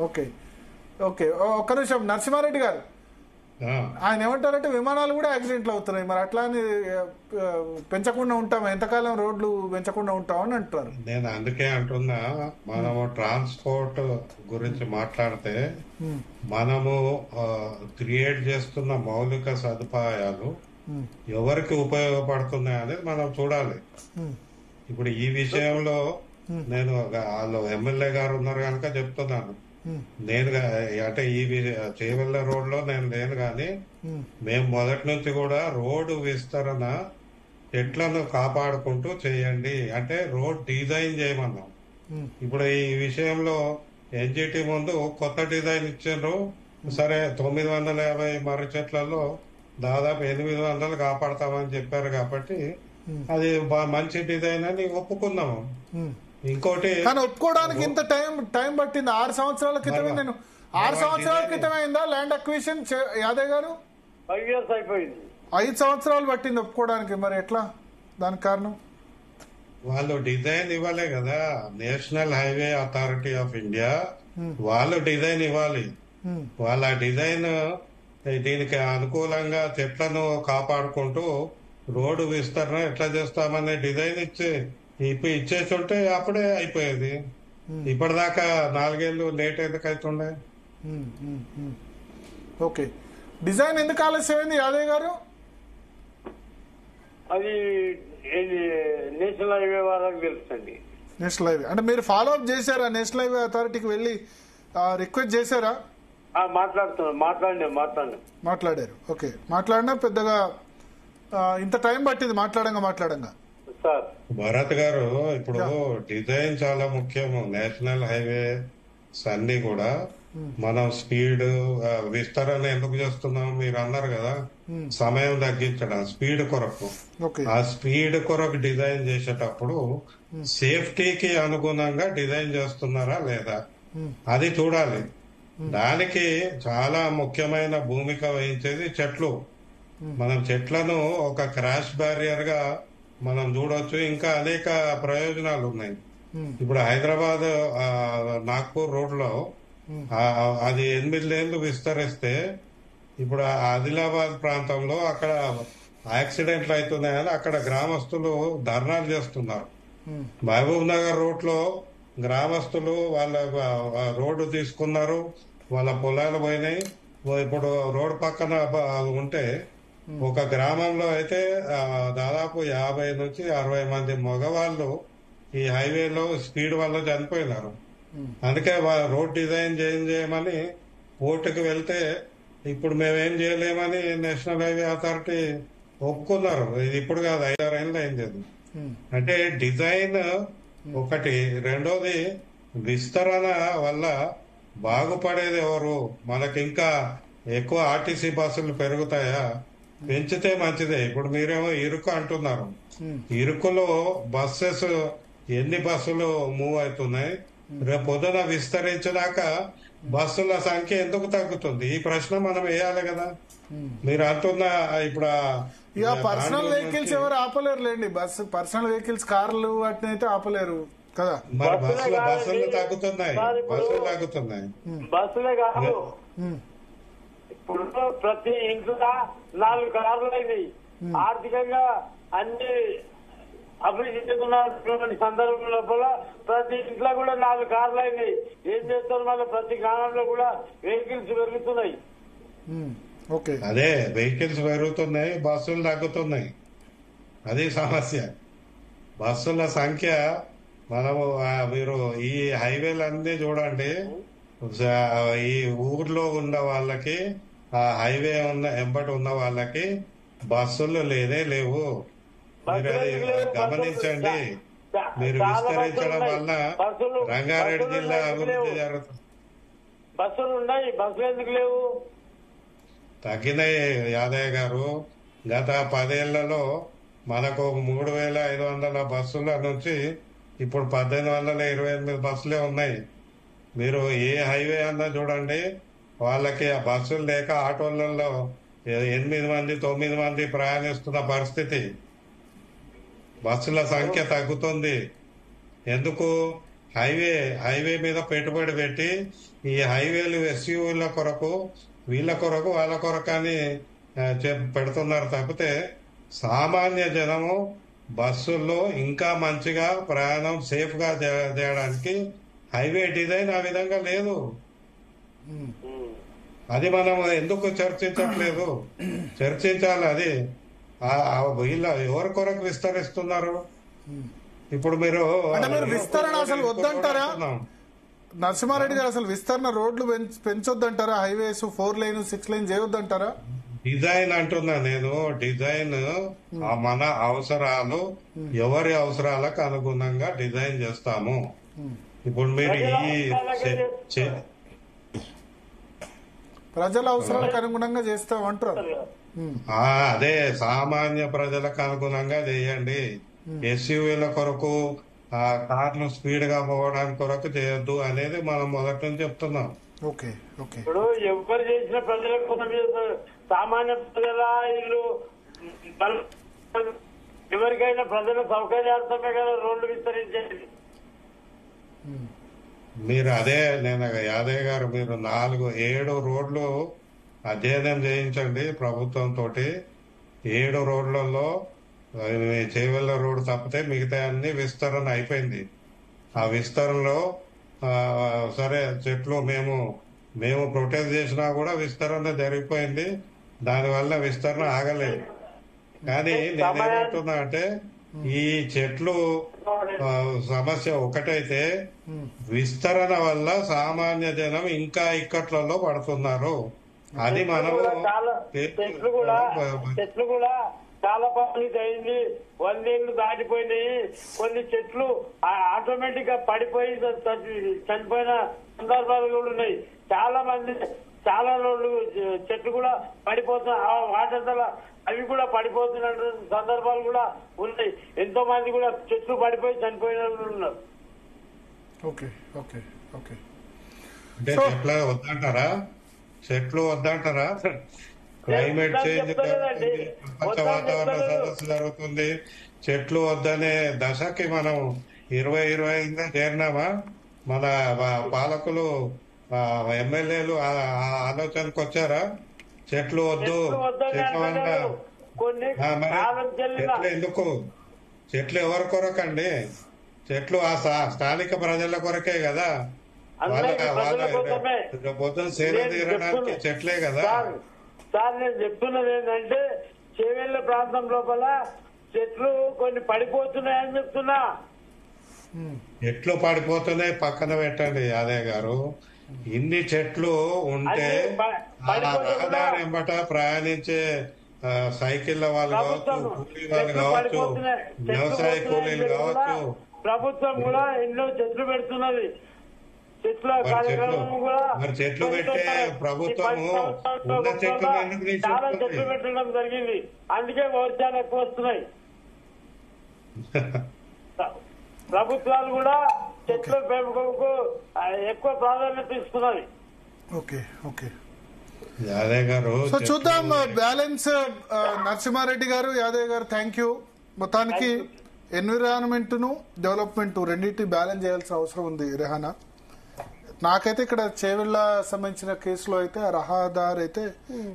Okay okay, ఒక్క నిమిషం నరసింహారెడ్డి గారు, ఆయన ఏమంటారంటే విమానాలు కూడా యాక్సిడెంట్లు అవుతున్నాయి, మరి అట్లా అని పెంచకుండా ఉంటాం, ఎంతకాలం రోడ్లు పెంచకుండా ఉంటామని అంటున్నారు. నేను అందుకే అంటున్నా, మనము ట్రాన్స్పోర్ట్ గురించి మాట్లాడితే మనము క్రియేట్ చేస్తున్న మౌలిక సదుపాయాలు ఎవరికి ఉపయోగపడుతున్నాయి అనేది మనం చూడాలి. ఇప్పుడు ఈ విషయంలో నేను వాళ్ళు ఎమ్మెల్యే గారు ఉన్నారు కనుక చెప్తున్నాను. నేను అంటే ఈ చేవెళ్ళ రోడ్ లో నేను లేను కానీ మేము మొదటి నుంచి కూడా రోడ్డు విస్తరణ చెట్లను కాపాడుకుంటూ చేయండి అంటే రోడ్ డిజైన్ చేయమన్నాం. ఇప్పుడు ఈ విషయంలో ఎన్జిటి ముందు కొత్త డిజైన్ ఇచ్చిండ్రు. సరే 950 మర్రి చెట్లలో దాదాపు 800 కాపాడతామని చెప్పారు కాబట్టి అది మంచి డిజైన్ అని ఒప్పుకున్నాము. ఇంకోటి కానీ ఒప్పుకోవడానికి ఇంత టైం పట్టింది. 6 సంవత్సరాల క్రితమే, నేను 6 సంవత్సరాల క్రితమే అయిందా ల్యాండ్ అక్విజిషన్ యాదవ్ గారు? 5 years అయిపోయింది. 5 సంవత్సరాలు పట్టింది ఒప్పుకోవడానికి, మరి ఎట్లా? దానికి కారణం వాళ్ళు డిజైన్ ఇవ్వలే కదా. National highway authority of India వాళ్ళు డిజైన్ ఇవ్వాలి. వాళ్ళ డిజైన్ దీనికి అనుకూలంగా చెట్లను కాపాడుకుంటూ రోడ్డు విస్తరణ ఎట్లా చేస్తామనే డిజైన్ ఇచ్చేసి ఉంటే అప్పుడే అయిపోయేది. ఇప్పటిదాకా 4 ఏళ్ళు లేట్ ఎందుకు అవుతుండే? ఓకే, డిజైన్ ఎందుకు ఆలస్యమైంది యాదవ్ గారు? అది నేషనల్ హైవే వాళ్ళకి తెలుసండి. నేషనల్ హైవే అంటే మీరు ఫాలో అప్ చేశారా? నేషనల్ హైవే అథారిటీకి వెళ్ళి రిక్వెస్ట్ చేశారా? మాట్లాడారు. ఓకే, మాట్లాడినా పెద్దగా ఇంత టైం పట్టింది మాట్లాడంగా. భరత్ గారు, ఇప్పుడు డిజైన్ చాలా ముఖ్యము. నేషనల్ హైవేస్ అన్ని కూడా మనం స్పీడ్ విస్తరణ ఎందుకు చేస్తున్నాం మీరు అన్నారు కదా, సమయం తగ్గించడం స్పీడ్ కొరకు. ఆ స్పీడ్ కొరకు డిజైన్ చేసేటప్పుడు సేఫ్టీకి అనుగుణంగా డిజైన్ చేస్తున్నారా లేదా అది చూడాలి. దానికి చాలా ముఖ్యమైన భూమిక వహించేది చెట్లు. మనం చెట్లను ఒక క్రాష్ బ్యారియర్ గా మనం చూడొచ్చు. ఇంకా అనేక ప్రయోజనాలు ఉన్నాయి. ఇప్పుడు హైదరాబాద్ నాగ్పూర్ రోడ్ లో అది 8 లేన్లు విస్తరిస్తే ఇప్పుడు ఆదిలాబాద్ ప్రాంతంలో అక్కడ యాక్సిడెంట్లు అవుతున్నాయని అక్కడ గ్రామస్తులు ధర్నాలు చేస్తున్నారు. మహబూబ్ నగర్ రోడ్ లో గ్రామస్తులు వాళ్ళ రోడ్డు తీసుకున్నారు, వాళ్ళ పొలాలు పోయినాయి. ఇప్పుడు రోడ్ పక్కన ఉంటే ఒక గ్రామంలో అయితే దాదాపు 50 నుంచి 60 మంది మగవాళ్ళు ఈ హైవేలో స్పీడ్ వల్ల చనిపోయినారు. అందుకే రోడ్ డిజైన్ చేయమని కోర్టుకు వెళ్తే ఇప్పుడు మేమేం చేయలేమని నేషనల్ హైవే అథారిటీ ఒప్పుకున్నారు. ఇది ఇప్పుడు కాదు, 5-6 ఏళ్ళు అయింది. అంటే డిజైన్ ఒకటి. రెండోది విస్తరణ వల్ల బాగుపడేది ఎవరు? మనకింకా ఎక్కువ ఆర్టీసీ బస్సులు పెరుగుతాయా? పెంచితే మంచిదే. ఇప్పుడు మీరేమో ఇరుకు అంటున్నారు. ఇరుకులో బస్సెస్ ఎన్ని బస్సులు మూవ్ అవుతున్నాయి? రేపు పొద్దున విస్తరించినాక బస్సుల సంఖ్య ఎందుకు తగ్గుతుంది? ఈ ప్రశ్న మనం వేయాలి కదా. మీరు అంటున్న ఇప్పుడు ఇక పర్సనల్ వెహికల్స్ ఎవరు ఆపలేరు లేండి. పర్సనల్ వెహికల్స్ కార్లు వాటిని అయితే ఆపలేరు కదా. మరి బస్సులు తగ్గుతున్నాయి. బస్సులే కాదు, ఇప్పుడు ప్రతి ఇంట్లో 4 కార్లు అయినాయి. ఆర్థికంగా అన్ని అభివృద్ధి చెందుతున్న సందర్భం లోపల ప్రతి ఇంట్లో కూడా 4 కార్లు అయినాయి. ఏం చేస్తారు మళ్ళీ? ప్రతి గ్రామంలో కూడా వెహికల్స్ పెరుగుతున్నాయి. అదే వెహికల్స్ పెరుగుతున్నాయి, బస్సులు తగ్గుతున్నాయి. అది సమస్య. బస్సుల సంఖ్య మనము మీరు ఈ హైవేలన్నీ చూడండి. ఈ ఊర్లో ఉన్న వాళ్ళకి ఆ హైవే ఎంబటి ఉన్న వాళ్ళకి బస్సులు లేవు. మీరు అది గమనించండి. మీరు విస్తరించడం వల్ల రంగారెడ్డి జిల్లా అభివృద్ధి జరుగుతుంది. బస్సులు ఉన్నాయి, బస్సులు ఎందుకు లేవు? తగ్గినాయి యాదయ్య గారు. గత 10 ఏళ్లలో మనకు 3500 బస్సుల నుంచి ఇప్పుడు 1828 బస్సులే ఉన్నాయి. మీరు ఏ హైవే అన్నా చూడండి, వాళ్ళకి ఆ బస్సులు లేక ఆటోలలో 8 మంది 9 మంది ప్రయాణిస్తున్న పరిస్థితి. బస్సుల సంఖ్య తగ్గుతుంది. ఎందుకు? హైవే మీద పెట్టుబడి పెట్టి ఈ హైవేలు ఎస్యూల కొరకు వీళ్ళ కొరకు వాళ్ళ కొరకు అని పెడుతున్నారు తప్పితే సామాన్య జనము బస్సుల్లో ఇంకా మంచిగా ప్రయాణం సేఫ్ గా చేయడానికి హైవే డిజైన్ ఆ విధంగా లేదు. అది మనం ఎందుకు చర్చించట్లేదు? చర్చించాలి. అది వీళ్ళ ఎవరి కొరకు విస్తరిస్తున్నారు? ఇప్పుడు మీరు విస్తరణ అసలు వద్దంటారా నరసింహారెడ్డి గారు? అసలు విస్తరణ రోడ్లు పెంచొద్దంటారా? హైవేస్ 4 లైన్ 6 లైన్ చేయొద్దంటారా? డిజైన్ అంటున్నా నేను. డిజైన్ మన అవసరాలు, ఎవరి అవసరాలకు అనుగుణంగా డిజైన్ చేస్తాము. ఇప్పుడు మీరు ప్రజల అవసరాలకు అనుగుణంగా చేస్తామంటారు. అదే సామాన్య ప్రజలకు అనుగుణంగా చేయండి. ఎస్యూవీల కొరకు కార్లు స్పీడ్ గా పోవడానికి కొరకు చేయొద్దు అనేది మనం మొదటి నుంచి చెప్తున్నాం. ఇప్పుడు ఎవరు చేసిన ప్రజలకు సామాన్య ప్రజల ఇల్లు ఎవరికైనా ప్రజల సౌకర్యార్థమే కదా రోడ్లు విస్తరించేది. మీరు అదే నేను యాదయ్య గారు, మీరు 7 రోడ్లు అధ్యయనం చేయించండి ప్రభుత్వం తోటి. 7 రోడ్లలో చేవెళ్ల రోడ్డు తప్పితే మిగతా అన్ని విస్తరణ అయిపోయింది. ఆ విస్తరణలో సరే చెట్లు మేము ప్రొటెస్ట్ చేసినా కూడా విస్తరణ జరిగిపోయింది. దానివల్ల విస్తరణ ఆగలేదు. కానీ నేనేమంటున్నా అంటే ఈ చెట్లు సమస్య ఒకటైతే విస్తరణ వల్ల సామాన్య జనం ఇంకా ఇక్కట్లలో పడుతున్నారు. అది మనం చెట్లు కూడా చాలా పరిస్థితి అయింది. 100 ఏళ్లు దాటిపోయినాయి. కొన్ని చెట్లు ఆటోమేటిక్ గా పడిపోయి చనిపోయిన సందర్భాలు కూడా ఉన్నాయి. చాలా రోడ్లు చెట్లు కూడా పడిపోతున్నాయి. వాటంతల అవి కూడా పడిపోతున్న సందర్భాలు కూడా ఉన్నాయి. ఎంతో మంది కూడా చెట్లు పడిపోయి చనిపోయిన ఉన్నారు. అంటే చెట్లు వద్దంటారా? క్లైమేట్ చేంజ్, ప్రపంచ వాతావరణ సదస్సు జరుగుతుంది. చెట్లు వద్దనే దశకి మనం 2025 చేరినామా? మన పాలకులు ఎమ్మెల్యేలు ఆలోచనకు వచ్చారా? చెట్లు వద్దు, చెట్ల వల్ల చెట్లు ఎందుకు? చెట్లు ఎవరి కొరకండి? చెట్లు ఆ స్థానిక ప్రజల కొరకే కదా. వాళ్ళ పొద్దున సేద తీరడానికి చెట్లే కదా. సార్ నేను చెప్తున్నది ఏంటంటే చేవెళ్ల ప్రాంతం లోపల చెట్లు కొన్ని పడిపోతున్నాయని చెప్తున్నా. చెట్లు పడిపోతున్నాయి పక్కన పెట్టండి యాదయ్య గారు. ఇన్ని చెట్లు ఉంటే రహదారి ఎంబట ప్రయాణించే సైకిళ్ల వాళ్ళు కావచ్చు, కూలీ వాళ్ళు కావచ్చు, వ్యవసాయ కూలీలు కావచ్చు, ప్రభుత్వం కూడా ఎన్నో చెట్లు పెడుతున్నది. మరి చెట్లు పెట్టే ప్రభుత్వము ఉన్న చెట్లు ఎందుకు చాలా చెట్లు పెట్టడం జరిగింది. అందుకే వర్షాలు ఎక్కువ వస్తున్నాయి. ప్రభుత్వాలు కూడా చెట్ల పెంపకంకు ఎక్కువ ప్రాధాన్యత ఇస్తున్నది. యాదయ్య గారు చూద్దాం బ్యాలెన్స్. నరసింహారెడ్డి గారు, యాదయ్య గారు, థ్యాంక్ యూ. మొత్తానికి ఎన్విరాన్మెంట్ ను డెవలప్మెంట్ రెండింటి బ్యాలెన్స్ చేయాల్సిన అవసరం ఉంది. రెహానా, నాకైతే ఇక్కడ చేవెళ్ల సంబంధించిన కేసులో అయితే ఆ రహదారి అయితే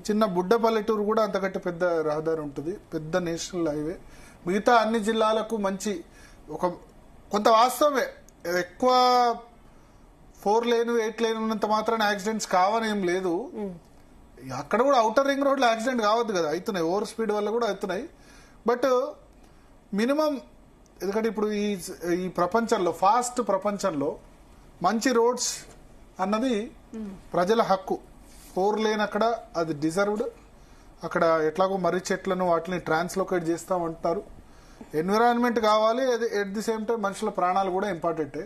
చిన్న బుడ్డ పల్లెటూరు కూడా అంతకంటే పెద్ద రహదారి ఉంటుంది, పెద్ద నేషనల్ హైవే. మిగతా అన్ని జిల్లాలకు మంచి కొంత వాస్తవమే. ఎక్కువ 4 లేన్ 8 లేన్ ఉన్నంత మాత్రాన యాక్సిడెంట్స్ కావని ఏం లేదు. అక్కడ కూడా ఔటర్ రింగ్ రోడ్లో యాక్సిడెంట్ కావద్దు కదా, అవుతున్నాయి. ఓవర్ స్పీడ్ వల్ల కూడా అవుతున్నాయి. బట్ మినిమం, ఎందుకంటే ఇప్పుడు ఈ ప్రపంచంలో, ఫాస్ట్ ప్రపంచంలో మంచి రోడ్స్ అన్నది ప్రజల హక్కు. 4 లేన్ అక్కడ అది డిజర్వ్డ్. అక్కడ ఎట్లాగో మర్రి చెట్లను వాటిని ట్రాన్స్లోకేట్ చేస్తామంటారు. ఎన్విరాన్మెంట్ కావాలి, అది ఎట్ ది సేమ్ టైం మనుషుల ప్రాణాలు కూడా ఇంపార్టెంటే.